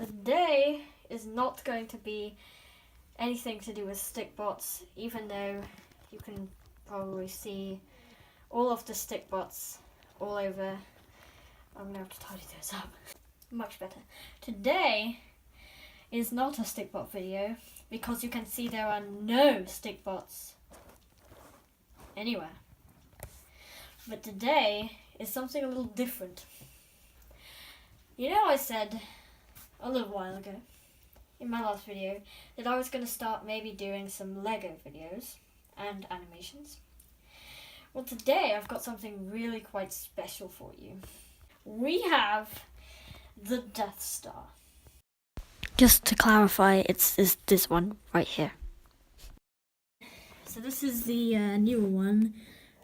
Today is not going to be anything to do with stick bots, even though you can probably see all of the stick bots all over. I'm gonna have to tidy those up. Much better. Today is not a stick bot video because you can see there are no stick bots anywhere. But today is something a little different. You know, I said a little while ago in my last video that I was going to start maybe doing some Lego videos and animations. Well, today I've got something really quite special for you. We have the Death Star. Just to clarify, it's this one right here. So this is the newer one,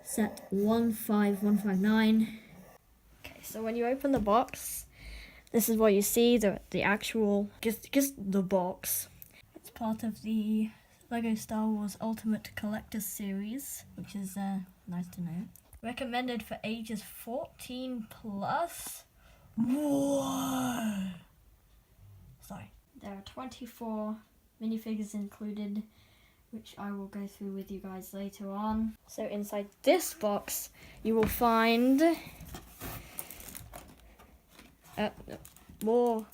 set 15159. Okay, so when you open the box, this is what you see, the actual, just the box. It's part of the Lego Star Wars Ultimate Collector Series, which is nice to know. Recommended for ages 14 plus. Whoa! Sorry. There are 24 minifigures included, which I will go through with you guys later on. So inside this box, you will find more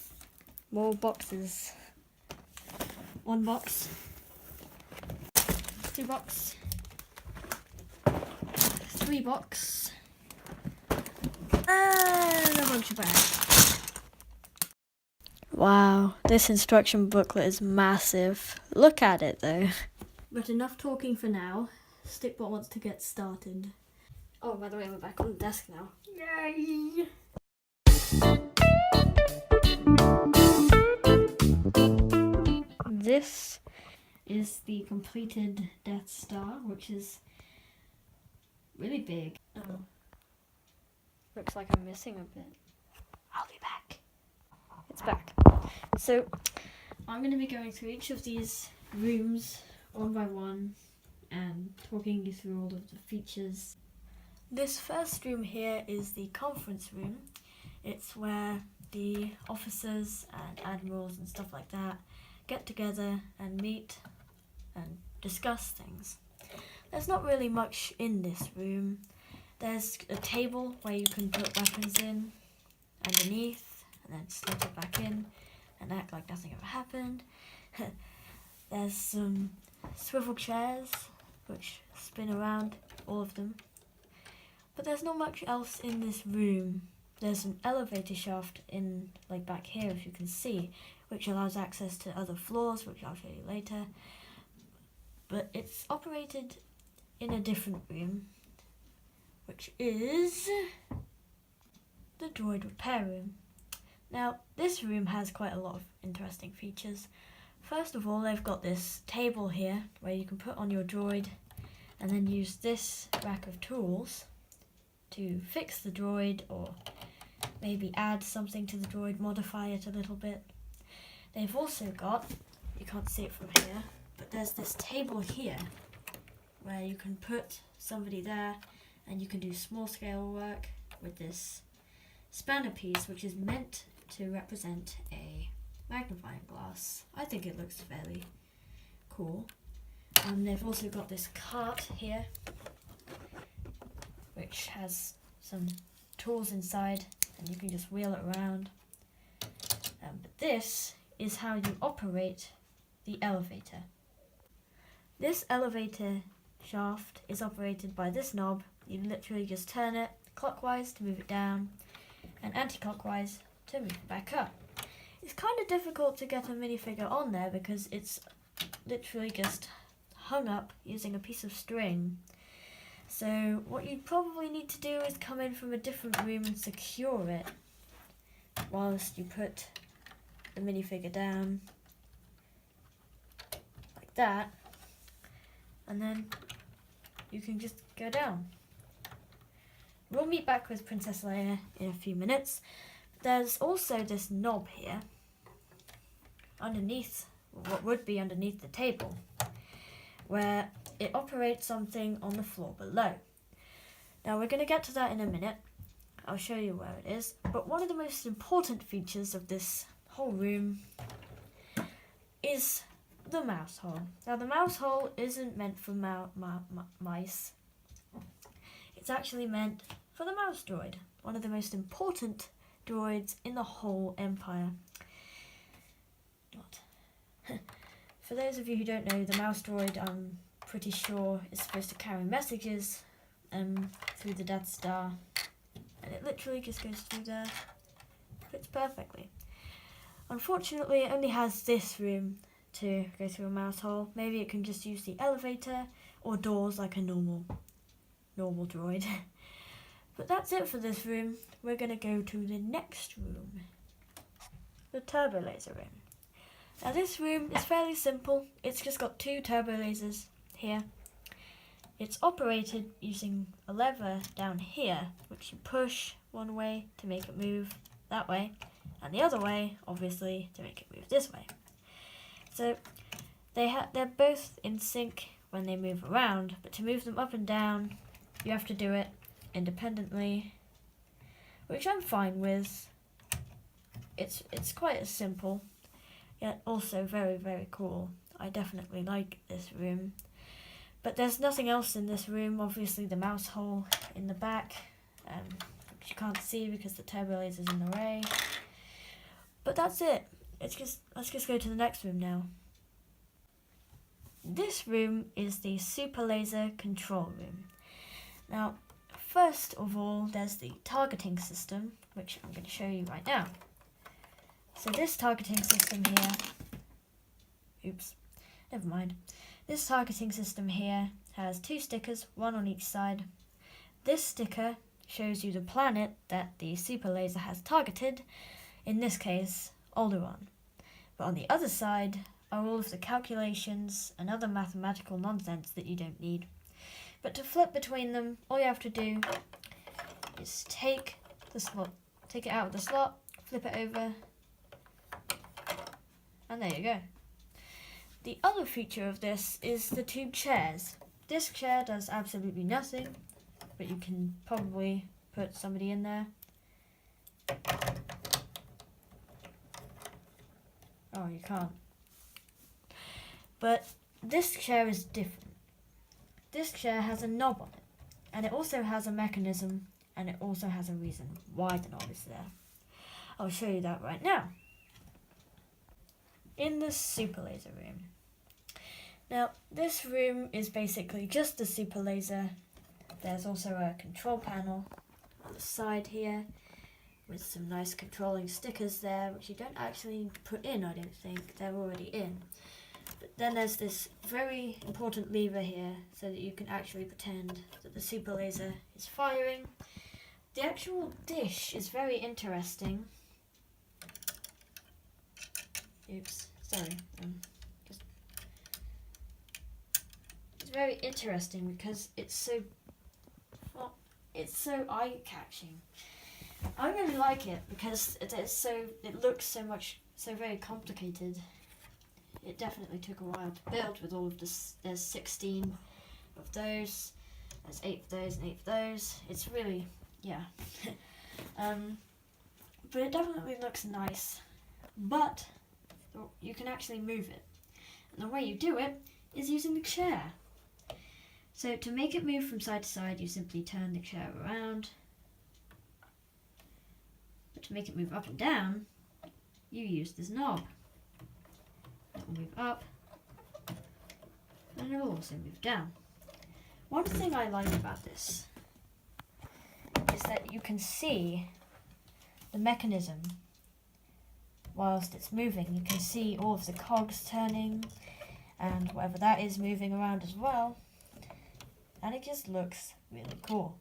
boxes. 1 box, 2 box, 3 box, and a bunch of bags. Wow, this instruction booklet is massive. Look at it though. But enough talking for now. Stickbot wants to get started. Oh, by the way, I'm back on the desk now. Yay! This is the completed Death Star, which is really big. Oh, looks like I'm missing a bit. I'll be back. It's back. So I'm going to be going through each of these rooms one by one and talking you through all of the features. This first room here is the conference room. It's where the officers and admirals and stuff like that get together and meet and discuss things. There's not really much in this room. There's a table where you can put weapons in underneath and then slip it back in and act like nothing ever happened. There's some swivel chairs which spin around, all of them. But there's not much else in this room. There's an elevator shaft in, like back here if you can see, which allows access to other floors, which I'll show you later. But it's operated in a different room, which is the droid repair room. Now, this room has quite a lot of interesting features. First of all, they've got this table here where you can put on your droid and then use this rack of tools to fix the droid or maybe add something to the droid, modify it a little bit. They've also got, you can't see it from here, but there's this table here where you can put somebody there and you can do small scale work with this spanner piece, which is meant to represent a magnifying glass. I think it looks fairly cool. They've also got this cart here, which has some tools inside and you can just wheel it around. But this is how you operate the elevator. This elevator shaft is operated by this knob. You literally just turn it clockwise to move it down and anti-clockwise to move it back up. It's kind of difficult to get a minifigure on there because it's literally just hung up using a piece of string. So what you probably need to do is come in from a different room and secure it whilst you put the minifigure down like that, and then you can just go down. We'll meet back with Princess Leia in a few minutes. There's also this knob here underneath, what would be underneath the table, where it operates something on the floor below. Now we're going to get to that in a minute. I'll show you where it is. But one of the most important features of this whole room is the mouse hole. Now the mouse hole isn't meant for mice. It's actually meant for the mouse droid, one of the most important droids in the whole Empire. For those of you who don't know, the mouse droid, I'm pretty sure, is supposed to carry messages through the Death Star, and it literally just goes through there. Fits perfectly. Unfortunately, it only has this room to go through a mouse hole. Maybe it can just use the elevator or doors like a normal droid. But that's it for this room. We're going to go to the next room, the turbo laser room. Now this room is fairly simple. It's just got 2 turbo lasers here. It's operated using a lever down here, which you push one way to make it move that way, and the other way, obviously, to make it move this way. So they're both in sync when they move around, but to move them up and down, you have to do it independently, which I'm fine with. It's quite as simple, yet also very, very cool. I definitely like this room. But there's nothing else in this room. Obviously the mouse hole in the back, which you can't see because the turbo laser's in the way. But that's it. Let's just go to the next room now. This room is the super laser control room. Now, first of all, there's the targeting system, which I'm going to show you right now. So this targeting system here, never mind. This targeting system here has 2 stickers, one on each side. This sticker shows you the planet that the super laser has targeted, in this case, Alderaan. But on the other side are all of the calculations and other mathematical nonsense that you don't need. But to flip between them, all you have to do is take it out of the slot, flip it over, and there you go. The other feature of this is the 2 chairs. This chair does absolutely nothing, but you can probably put somebody in there. Oh, you can't. But this chair is different. This chair has a knob on it, and it also has a mechanism, and it also has a reason why the knob is there. I'll show you that right now. In the super laser room. Now, this room is basically just the super laser. There's also a control panel on the side here with some nice controlling stickers there, which you don't actually need to put in, I don't think. They're already in. But then there's this very important lever here so that you can actually pretend that the super laser is firing. The actual dish is very interesting. Oops, sorry. It's very interesting because it's so eye-catching. I really like it because it looks so very complicated. It definitely took a while to build with all of this. There's 16 of those. There's 8 of those and 8 of those. It's really, yeah. But it definitely looks nice. But you can actually move it. And the way you do it is using the chair. So to make it move from side to side, you simply turn the chair around. But to make it move up and down, you use this knob. It will move up, and it will also move down. One thing I like about this is that you can see the mechanism whilst it's moving. You can see all of the cogs turning and whatever that is moving around as well, and it just looks really cool.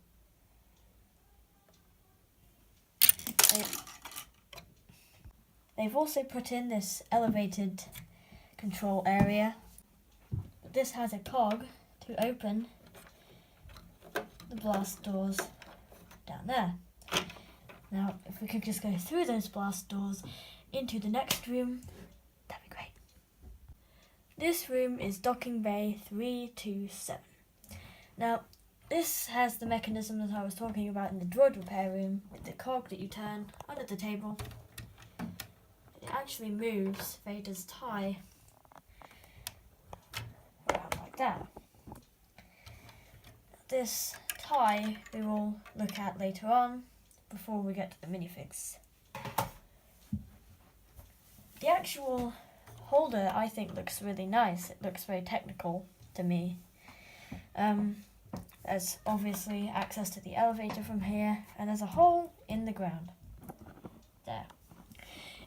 They've also put in this elevated control area, but this has a cog to open the blast doors down there. Now, if we could just go through those blast doors into the next room, that'd be great. This room is docking bay 327. Now, this has the mechanism that I was talking about in the droid repair room with the cog that you turn under the table. It actually moves Vader's tie around like that. This tie we will look at later on before we get to the minifigs. The actual holder I think looks really nice. It looks very technical to me. There's obviously access to the elevator from here, and there's a hole in the ground. There.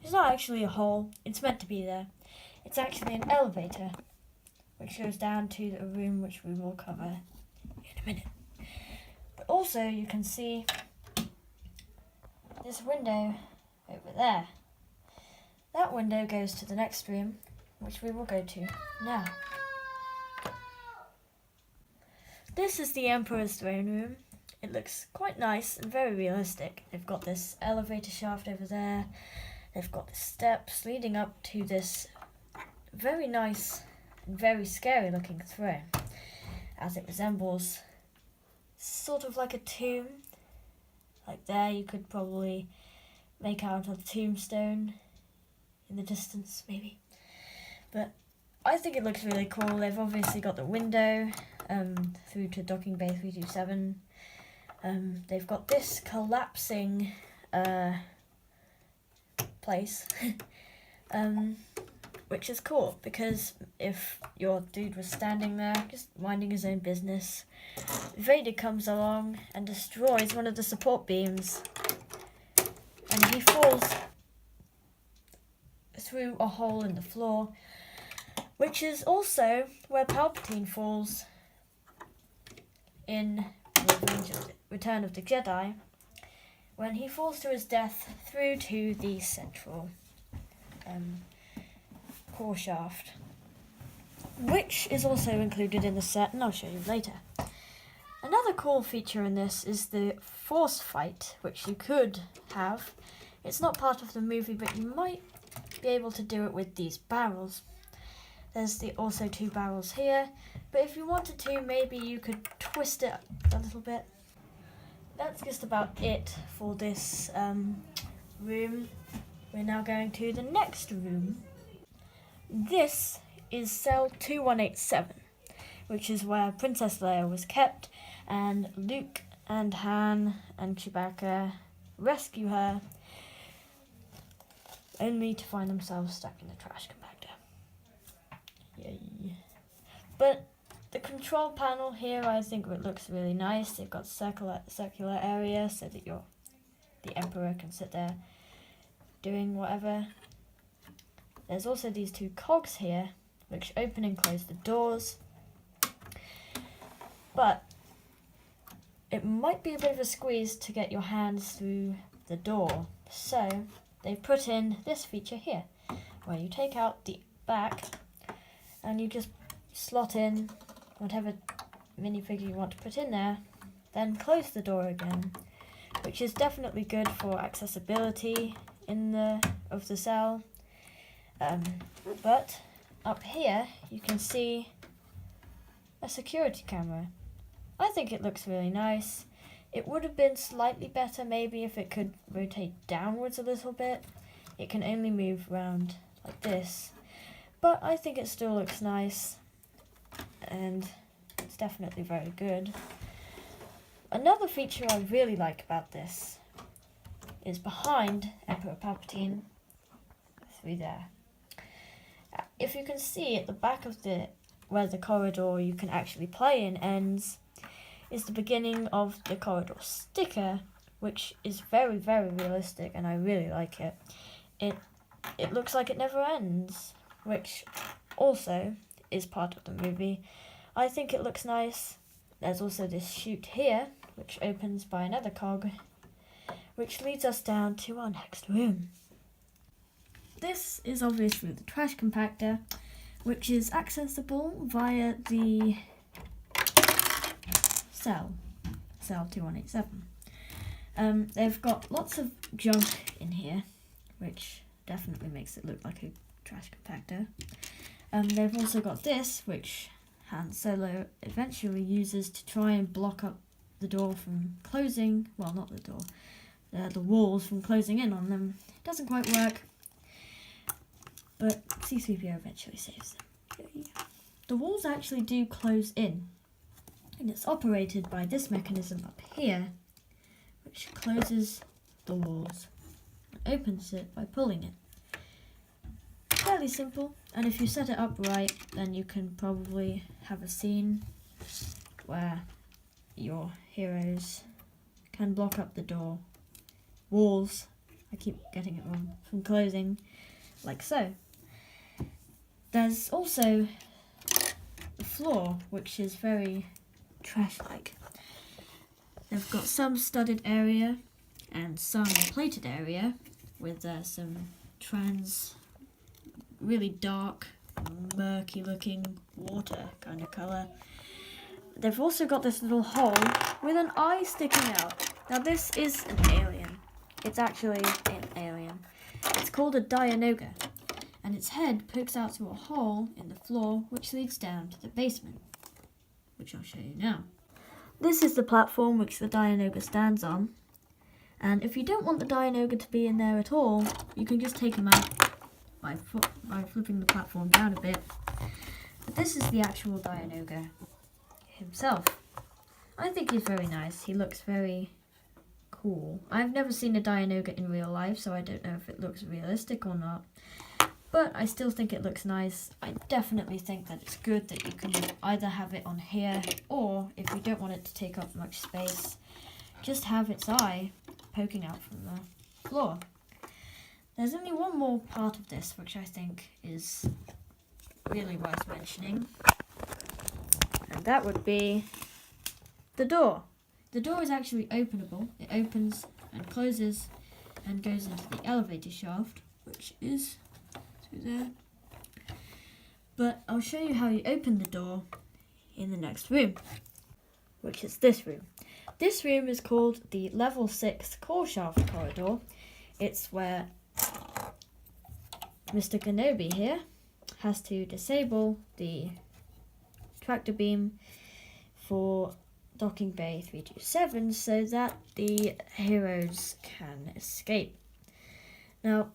It's not actually a hole, it's meant to be there. It's actually an elevator, which goes down to a room which we will cover in a minute. But also you can see this window over there. That window goes to the next room, which we will go to now. This is the Emperor's throne room. It looks quite nice and very realistic. They've got this elevator shaft over there. They've got the steps leading up to this very nice and very scary looking throne, as it resembles sort of like a tomb. Like there you could probably make out a tombstone in the distance maybe. But I think it looks really cool. They've obviously got the window through to docking bay 327. They've got this collapsing place, which is cool because if your dude was standing there just minding his own business, Vader comes along and destroys one of the support beams, and he falls through a hole in the floor, which is also where Palpatine falls in Return of the Jedi, when he falls to his death through to the central core shaft, which is also included in the set, and I'll show you later. Another cool feature in this is the force fight, which you could have. It's not part of the movie, but you might be able to do it with these barrels. There's also two barrels here, but if you wanted to, maybe you could twist it a little bit. That's just about it for this room. We're now going to the next room. This is cell 2187, which is where Princess Leia was kept, and Luke and Han and Chewbacca rescue her, only to find themselves stuck in the trash compactor. Yay. But the control panel here, I think it looks really nice. They've got circular area so that the Emperor can sit there doing whatever. There's also these two cogs here, which open and close the doors. But it might be a bit of a squeeze to get your hands through the door. So they've put in this feature here, where you take out the back and you just slot in whatever minifigure you want to put in there, then close the door again, which is definitely good for accessibility of the cell. But up here you can see a security camera. I think it looks really nice. It would have been slightly better maybe if it could rotate downwards a little bit. It can only move around like this, but I think it still looks nice, and it's definitely very good. Another feature I really like about this is behind Emperor Palpatine, through there. If you can see at the back of where the corridor you can actually play in ends, is the beginning of the corridor sticker, which is very, very realistic, and I really like it. It looks like it never ends, which also is part of the movie. I think it looks nice. There's also this chute here, which opens by another cog, which leads us down to our next room. This is obviously the trash compactor, which is accessible via the cell 2187. They've got lots of junk in here, which definitely makes it look like a trash compactor. They've also got this, which Han Solo eventually uses to try and block up the door from closing. Well, not the door, the walls from closing in on them. It doesn't quite work. but C-3PO eventually saves them. The walls actually do close in, and it's operated by this mechanism up here, which closes the walls and opens it by pulling it. Fairly simple, and if you set it up right, then you can probably have a scene where your heroes can block up the door walls, I keep getting it wrong, from closing, like so. There's also the floor, which is very trash-like. They've got some studded area and some plated area with some really dark, murky looking water kind of colour. They've also got this little hole with an eye sticking out. Now this is an alien. It's actually an alien. It's called a Dianoga, and its head pokes out through a hole in the floor which leads down to the basement, which I'll show you now. This is the platform which the Dianoga stands on, and if you don't want the Dianoga to be in there at all, you can just take him out by flipping the platform down a bit. But this is the actual Dianoga himself. I think he's very nice. He looks very cool. I've never seen a Dianoga in real life, so I don't know if it looks realistic or not. But I still think it looks nice. I definitely think that it's good that you can either have it on here, or if you don't want it to take up much space, just have its eye poking out from the floor. There's only one more part of this which I think is really worth mentioning, and that would be the door. The door is actually openable. It opens and closes and goes into the elevator shaft, which is through there. But I'll show you how you open the door in the next room, which is this room. This room is called the Level 6 Core Shaft Corridor. It's where Mr. Kenobi here has to disable the tractor beam for docking bay 327 so that the heroes can escape. Now,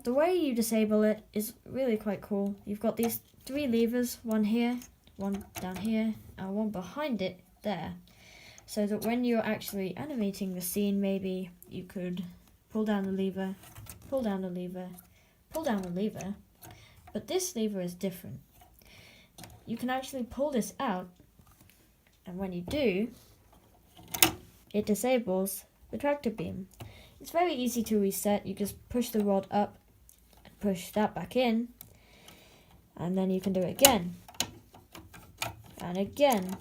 the way you disable it is really quite cool. You've got these 3 levers, one here, one down here, and one behind it there. So that when you're actually animating the scene, maybe you could pull down the lever, pull down the lever, pull down the lever, but this lever is different. You can actually pull this out, and when you do, it disables the tractor beam. It's very easy to reset. You just push the rod up and push that back in, and then you can do it again, and again,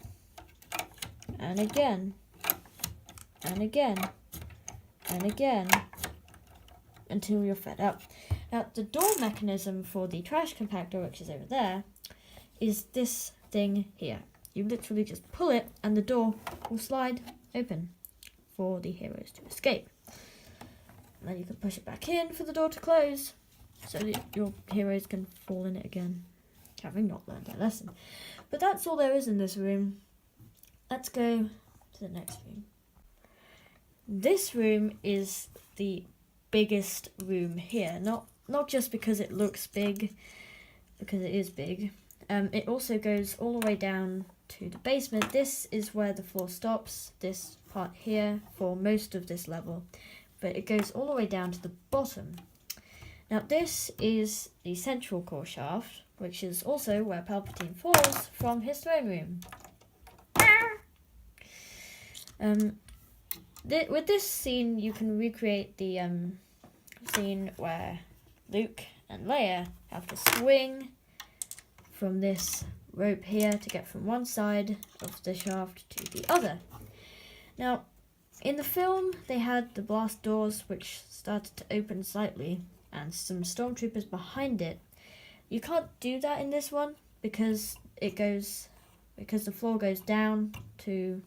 and again, and again, and again, until you're fed up. Now, the door mechanism for the trash compactor, which is over there, is this thing here. You literally just pull it and the door will slide open for the heroes to escape. And then you can push it back in for the door to close so that your heroes can fall in it again, having not learned their lesson. But that's all there is in this room. Let's go to the next room. This room is the biggest room here, not just because it looks big, because it is big. It also goes all the way down to the basement. This is where the floor stops, this part here, for most of this level, but it goes all the way down to the bottom. Now this is the central core shaft, which is also where Palpatine falls from his throne room. With this scene, you can recreate the scene where Luke and Leia have to swing from this rope here to get from one side of the shaft to the other. Now, in the film, they had the blast doors which started to open slightly and some stormtroopers behind it. You can't do that in this one because the floor goes down to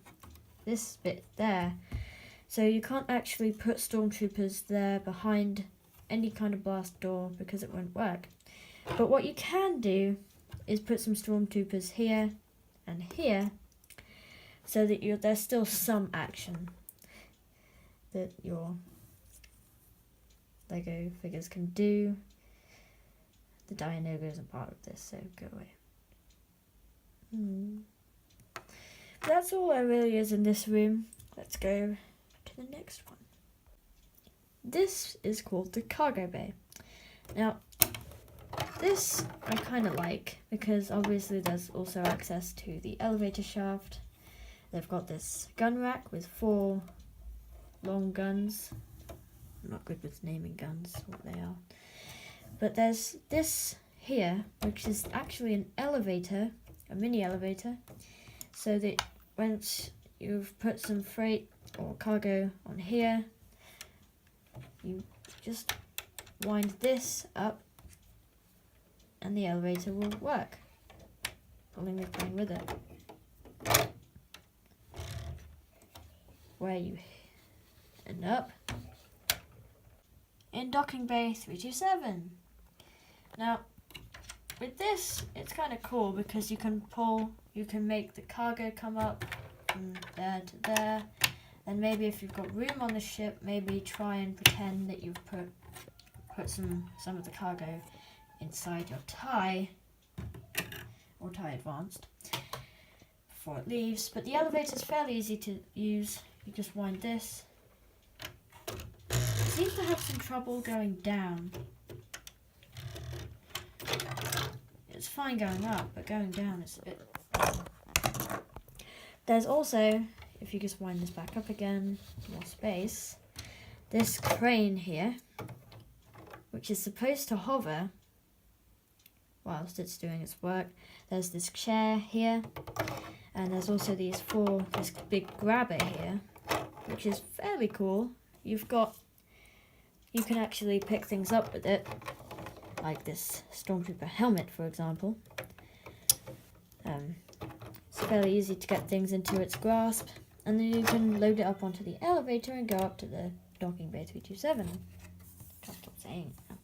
this bit there. So you can't actually put stormtroopers there behind any kind of blast door because it won't work. But what you can do is put some stormtroopers here and here so that there's still some action that your Lego figures can do. The Dianoga isn't part of this, so go away. That's all there really is in this room. Let's go to the next one. This is called the cargo bay. Now, this I kind of like because obviously there's also access to the elevator shaft. They've got this gun rack with 4 long guns. I'm not good with naming guns, what they are. But there's this here, which is actually an elevator, a mini elevator, so that once you've put some freight or cargo on here, you just wind this up and the elevator will work, pulling the plane with it. Where you end up in docking bay 327. Now, with this, it's kind of cool because you can make the cargo come up from there to there. And maybe if you've got room on the ship, maybe try and pretend that you've put some of the cargo inside your tie, or tie advanced, before it leaves. But the elevator's fairly easy to use. You just wind this. It seems to have some trouble going down. It's fine going up, but going down is a bit... There's also, if you just wind this back up again, more space, this crane here, which is supposed to hover whilst it's doing its work. There's this chair here, and there's also this big grabber here, which is fairly cool. You can actually pick things up with it, like this Stormtrooper helmet, for example. It's fairly easy to get things into its grasp, and then you can load it up onto the elevator and go up to the docking bay 327. Can't stop saying it now.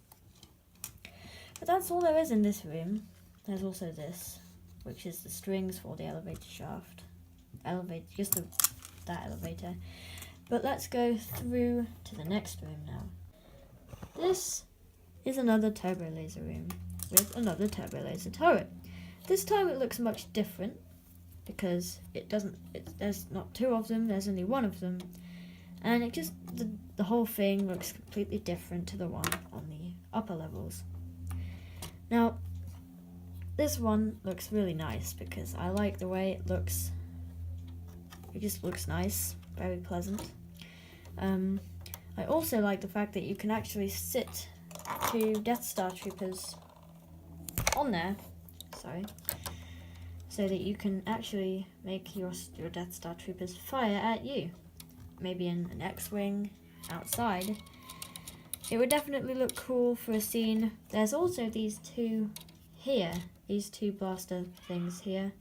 But that's all there is in this room. There's also this, which is the strings for the elevator shaft. That elevator. But let's go through to the next room now. This is another turbo laser room with another turbo laser turret. This time it looks much different because there's not 2 of them, there's only 1 of them, and it just the whole thing looks completely different to the one on the upper levels. Now, this one looks really nice because I like the way it looks. It just looks nice, very pleasant. I also like the fact that you can actually sit 2 Death Star troopers on there, so that you can actually make your Death Star troopers fire at you. Maybe in an X-Wing outside. It would definitely look cool for a scene. There's also these 2 here, these 2 blaster things here.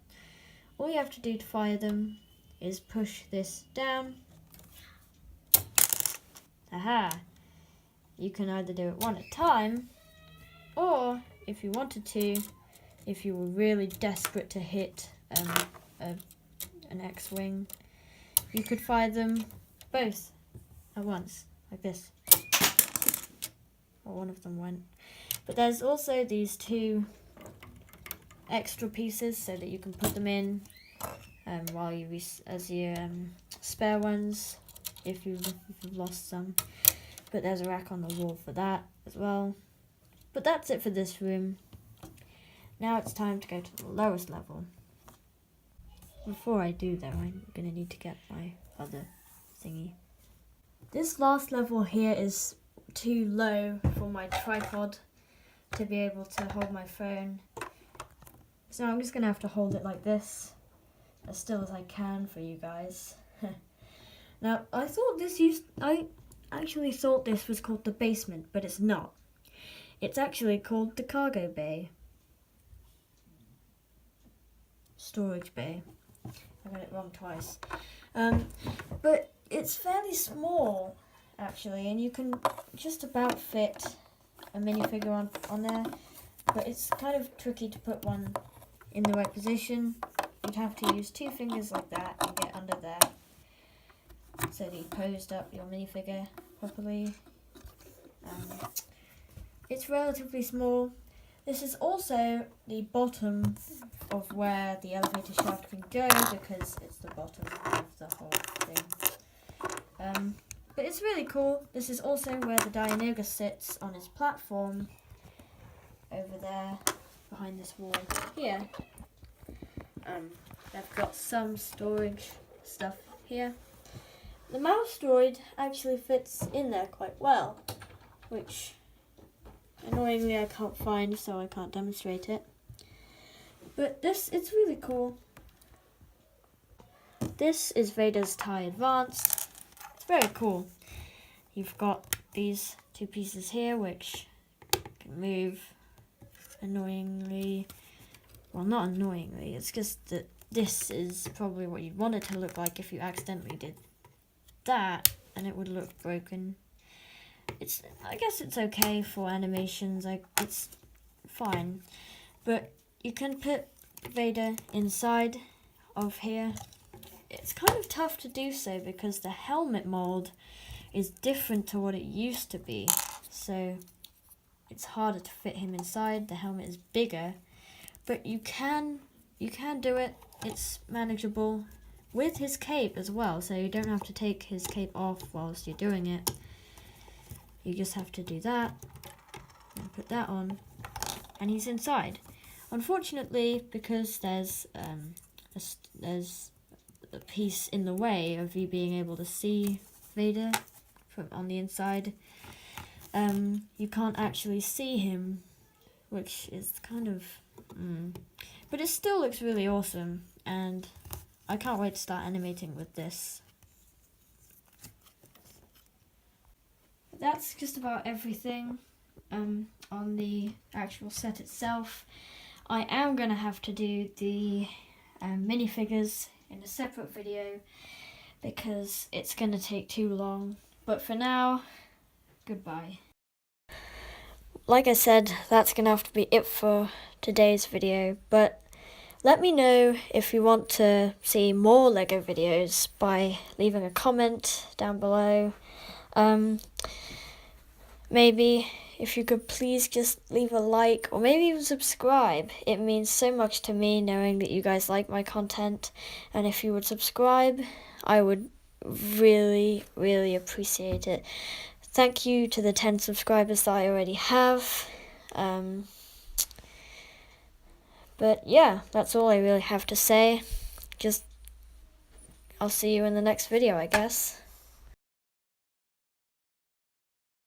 All you have to do to fire them is push this down. Aha! You can either do it one at a time, or if you wanted to, if you were really desperate to hit an X-Wing, you could fire them both at once, like this. Or one of them went. But there's also these 2 extra pieces so that you can put them in while you as your spare ones if you've lost some. But there's a rack on the wall for that as well. But that's it for this room. Now it's time to go to the lowest level. Before I do though, I'm going to need to get my other thingy. This last level here is too low for my tripod to be able to hold my phone. So I'm just going to have to hold it like this, as still as I can for you guys. Now, I actually thought this was called the basement, but it's not. It's actually called the cargo bay. Storage bay. I got it wrong twice. But it's fairly small, actually, and you can just about fit a minifigure on there. But it's kind of tricky to put one in the right position. You'd have to use 2 fingers like that and get under there, so that you posed up your minifigure properly. It's relatively small, This is also the bottom of where the elevator shaft can go because it's the bottom of the whole thing. But it's really cool. This is also where the Dianoga sits on his platform over there behind this wall here. I've got some storage stuff here. The mouse droid actually fits in there quite well, which annoyingly I can't find, so I can't demonstrate it. But it's really cool. This is Vader's TIE Advanced. It's very cool. You've got these two pieces here which can move annoyingly. Well, not annoyingly, it's just that this is probably what you'd want it to look like if you accidentally did that, and it would look broken. I guess it's okay for animations, it's fine. But you can put Vader inside of here. It's kind of tough to do so because the helmet mold is different to what it used to be. So it's harder to fit him inside. The helmet is bigger, but you can do it. It's manageable with his cape as well, so you don't have to take his cape off whilst you're doing it. You just have to do that and put that on, and he's inside. Unfortunately, because there's a piece in the way of you being able to see Vader from on the inside, you can't actually see him, which is kind of but it still looks really awesome, and I can't wait to start animating with this. That's just about everything on the actual set itself. I am going to have to do the minifigures in a separate video because it's going to take too long. But for now, goodbye. Like I said, that's going to have to be it for today's video, but let me know if you want to see more LEGO videos by leaving a comment down below. Maybe if you could please just leave a like or maybe even subscribe. It means so much to me knowing that you guys like my content, and if you would subscribe, I would really, really appreciate it. Thank you to the 10 subscribers that I already have. But yeah, that's all I really have to say. I'll see you in the next video, I guess.